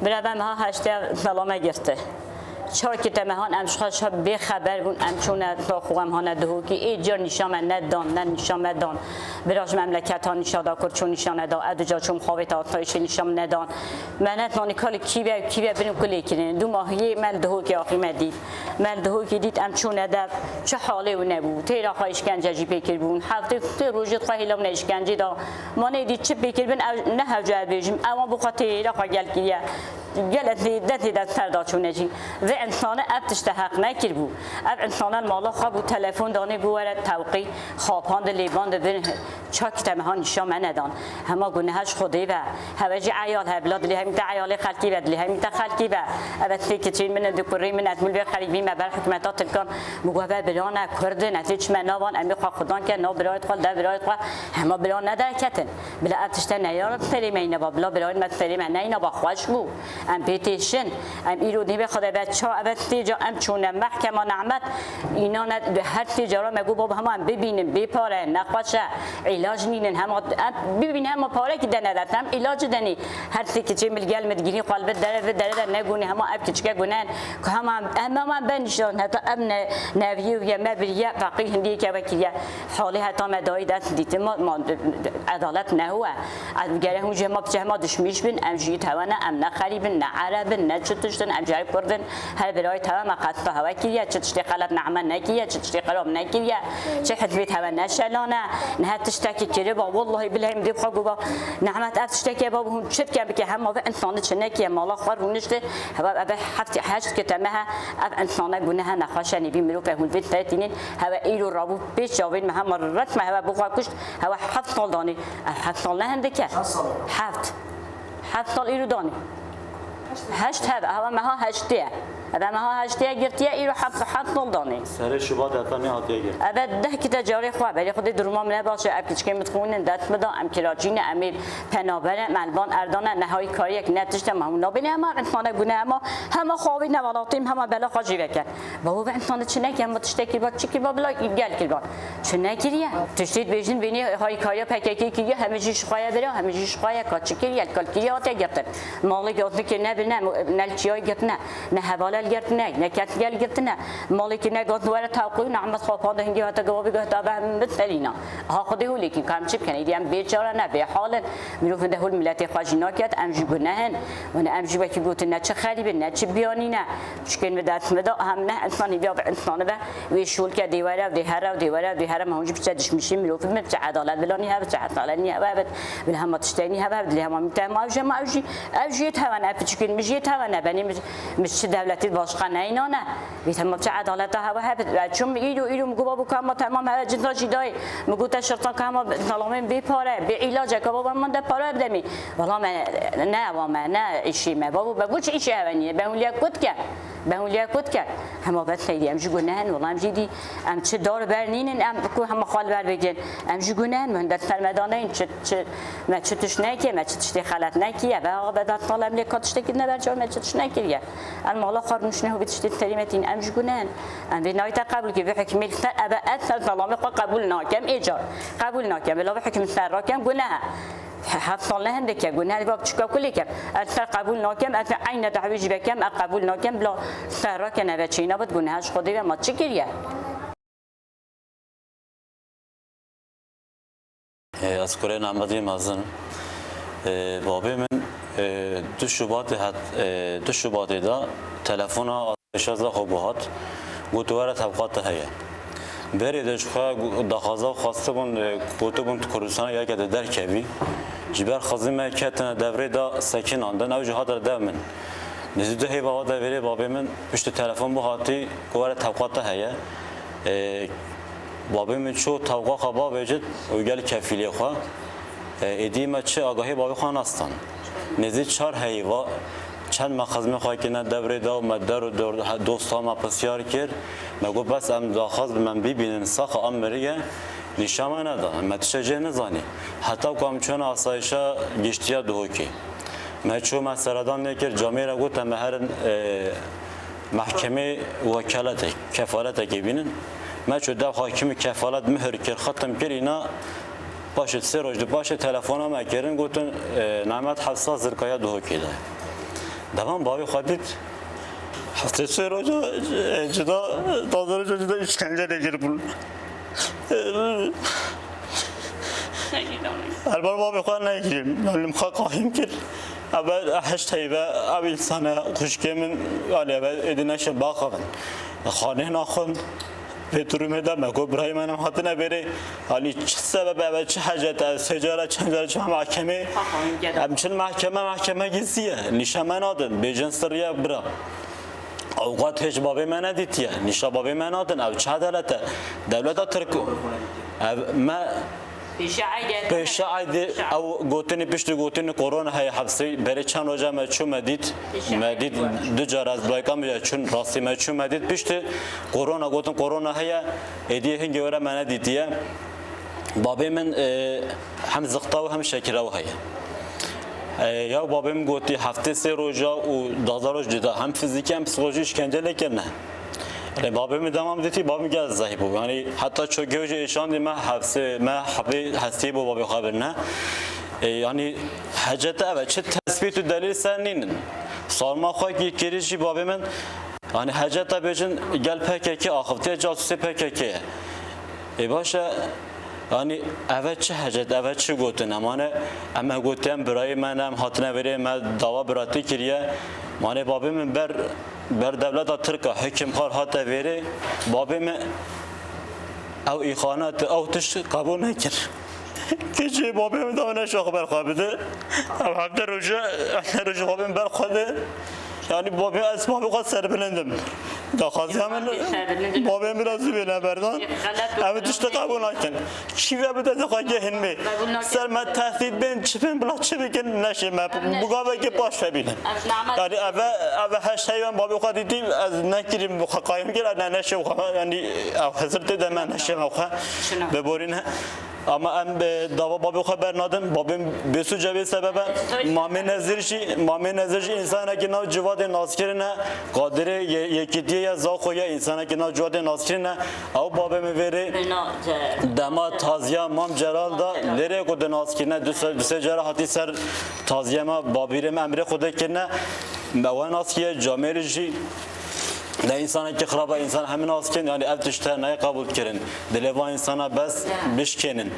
برای ما هشته سلامه گرفته چهار که تمهان امشخاش به خبر بون امچون تا خوام هان دهو که ایجار نشان ندان نه نشان ندان براش مملکت ها نشان دا کرد چون نشان ندان ادجا چون خوابت آتایش نشان ندان منت نانی کال کی به بریم کلی کنن دو ماهی مل دهو که آخی مدید مل دهو که دید امچون ندب چه حاله و نبود تیرا خواهش کنجی پیکر بون هفته روزت خواهی لام نشکنجی دا ما ندید چه پیکر بن نه هجا بیجم اما بخاطر را خواهی کلیه جلتني دتي دت فرداشون نجی و انسان ابتش تحقق نکر بو اب انسان المالا خواب و تلفن دانه بوره توقی خواباند لیباند بین چاک تمهان نشان ندان هما گناهش خودی و هواجی عیال هبلاد لی همین عیال خلقی و لی همین خلقی و البته که چین من دکوری من اتمول به خریبی ما بر حکومتات کن مگوه بران کرد نتیج منوان امی خدان که نو برایت خال ده برایت خال هما بران ندارکتن بلا ابتش نیارد فریم اینا بابلا برایت مت فریم نینا با خوش بو ام بیتیشن ام ایرو نمی خدا بچه ها اول تیجا ام چونه محکمه نعمت اینا ند هر تیجارا مگو بابا هم ببینیم بپاره نقاشه علاج نینن هم ببینیم هم پاره که دنه دادم علاج دنی هر تی که چه ملگل مدگیری قلب در نگونی هم اب کچکه گونن که هم بنشون حتی امن نویو یا مبریه فقیه هندی که وکیه حالی حتی مدایی دست دیت ما عدالت نهوه اگر هم جه ما بچه ما دشمیش بین ام جیت هوانه ام نخریبن نه عرب نه چتشتن ام جای کردن هر برای تمام قطع هوا کیه چتشتی قلب نعمه نکیه چتشتی قلب نکیه چه حدبیت هوا نشلانه نه تشتکی کره با والله بالله مدی بخو با نعمت اتشتکی با هم چت که بک هم ما انسان چنکی مالا خار ونشته هوا ابه هفت هشت که تمها انسان گونه نخاشنی بی مرو فهم بیت تاتینین هوا ایرو رابو پیش جاوین هم رت ما هوا بخو کشت هوا 7 سال دانی 7 سال نه هندکه 7 سال ایرو دانی 8 هوا ما 8 هذا ما هو هشتيا جرتيا إيرو حط نلداني. سر شباط أتاني هاتيا جرت. أبد ده كده جاري خواه بلی خودی درمان نباشه ابکش که متخونن دست بده ام کراچین امیر پنابر ملبان اردان نهایی کاری یک نتیجه مهمون نبینه اما انسان بونه اما همه خوابی نوالاتیم همه بلا خاجی بکن بابا انسان چه نکی اما تشتکی با چی کی با بلا گل کی با چه نکیه تشتید بیشین بینی های کاری پککی کی همه چیز خواه بره همه چیز خواه کاچی کی یک کل کی آتی گرتن مالی گفته که نبینه نلچیای گرتنه نه حواله گرتنه نکات گل گرتنه مالی که نگات وارد توقعی نعمت خوابان هنگی هات جوابی گفت آب مثلینا ها خودی هولی که کام چی کنی دیم بیچاره نه به حال میروفن ده هول ملت خواجینا کرد امجی گناهن و نه امجی با کی گفت نه چه خریبه نه چه بیانی نه چکن به دست مدا هم نه انسانی بیا به انسان به و شول که دیواره و دیواره ما اونجا پیش میشیم میروفن من چه عدالت بلانی ها چه عدالت نی ها بل هم تشتینی ها بل هم میتام اوجی توانه چکن میجی توانه بنی مش دولتی باشقا نه اینا نه بیتم چه عدالت ها چون ایرو مگو بابا کام تمام هر جنتا جدای مگو تا شرطا کام سلامین بپاره به علاج که بابا من ده پاره بدمی والله من نه ایشی ما بابا بگو چه ایشی هونیه به اون لیا کد کرد همه بد خیلی امجی گناهن والله امجی دی ام چه دار برنینن ام کو هم خال بر بگن امجی گناهن من در فرمدانه این چه ما چه تش نکیه ما چه تشتی خلط نکیه و آقا بعد طالب لیکات تشتی که نبر جا ما چه تش نکیه المالا خارنش نه و بتشتی تریمتین امجی گناهن ام به نهایت قبول که به حکم الثر ابا اثر سلام قبول ناکم ایجار قبول ناکم بلا به حکم سر راکم گناه 7 سال نه هندکه گناه باب چیکار کلی کم اثر قبول ناکم اثر عین دعوی بکم قبول ناکم بلا سر را که نه چینا بود گناهش خودی و ما چی کریه از کره نعمتی مازن بابی من دو شباط دا تلفن آتش را خوبات گوتوار طبقات هیا برایش خواه دخازا خواسته بون گوتو کردستان یا که در کبی جبر خازم کتن دوره دا سکین آندن او جهاد را دامن نزدیک هیوا دوره بابی من پشت تلفن بهاتی گوار طبقات هیا بابی من شو طبقه خبا وجد و گل کفیلی خواه ادیمه چه آگاهی بابی خواه نستان نزدیک 4 هیوا چند مخازن خواهی که نه دوره دا و مدر و دوستا ما پسیار کرد مگو بس ام داخل من ببینن ساخ امریه نشامه ندارم متشجع نزانی حتی کام چون آسایشا گشتیا دوکی من چون مسردان نکرد جامعه را گفتم هر محکمه وکالت کفالت که بینن من چون دو حاکم کفالت مهر کرد ختم کرد اینا باشه 3 روز باشه تلفن ما کردن گفتن نعمت حساس زرکایا دوکی ده دمان باوی خودید هفته سه روزا جدا تازه روزا جدا işkence نگیر بول البته باوی خود نگیریم نالیم خواه قایم کرد اول هشت هیبه اول انسان خوشگی من یعنی اول ادینش باقون خانه ناخون پیترومه دا مگو برای منم هاتنه بره حالی چه سبب اول چه حاجت از سجاره چند چه محکمه همچنین محکمه گزیه نشامه نادن بیجنس ریا برا اوقات هیچ بابی من ندیدیه نشا بابی من نادن او چه دولته دولت ترک ما پیش عید او گوتنی پشت گوتنی کرونا های حبسی برای چند روزه ما چون مدید دو جار از بایکام یا چون راستی ما چون مدید پشت کرونا گوتن کرونا های ایدیه هنگی وره من ندیدیه بابی من هم زختا و هم شکره و های یا بابی من گوتی هفته سه روزا و 12 روز جدا هم فیزیکی هم پسیکولوژی اشکنجه لیکن نه بابی می دامم دیتی بابی گز زهی بود یعنی حتی چوگیوج ایشان دی من حبی هستی بود بابی خبر نه یعنی حاجت اوه چه تثبیت و دلیل سر نینن سالما خواهی که کریشی بابی من یعنی حاجت بیجن گل پککی آخفتی جاسوسی پککی باشه یعنی اوه چه حاجت اوه چه گوتن اما گوتیم برای منم حتنه بری من دعوا براتی کریه مانه بابی من بر دولت ترکا حکم خار هاته ویره بابی من او ایخانات او تش قبول نکر کچی بابی من دامنه شاخ برخوابده او هفته روژه بابی من برخواده یعنی بابی از بابی خواست سر بلندم دا خواستم بابی من رازی بینه بردان او تشت قبول نکن چی و بده دخواه گهن می سر من تهدید بین چی بین بلا چی بکن نشه من بگاوه که باش ببینم یعنی او هشت هیوان بابی خواه دیدیم از نکریم قایم کرد نشه یعنی او حضرت دمه نشه موخه ببورین اما ام داوا بابی خو برنادم بابی بسو جوی سبب مامه نظرشی انسان که نو جواد ناسکرنه قادر یکیتی یا زاخو یا انسان که نو جواد ناسکرنه او بابی میوره دما تازیا مام جلال دا لره خود ناسکرنه دو سه جراحتی سر تازیا ما بابیرم امر خود کنه موان ناسکیه جامعه نه انسان که خرابه انسان همین آسکن یعنی اب تشته نه قبول کردن دلوا انسان بس بشکنن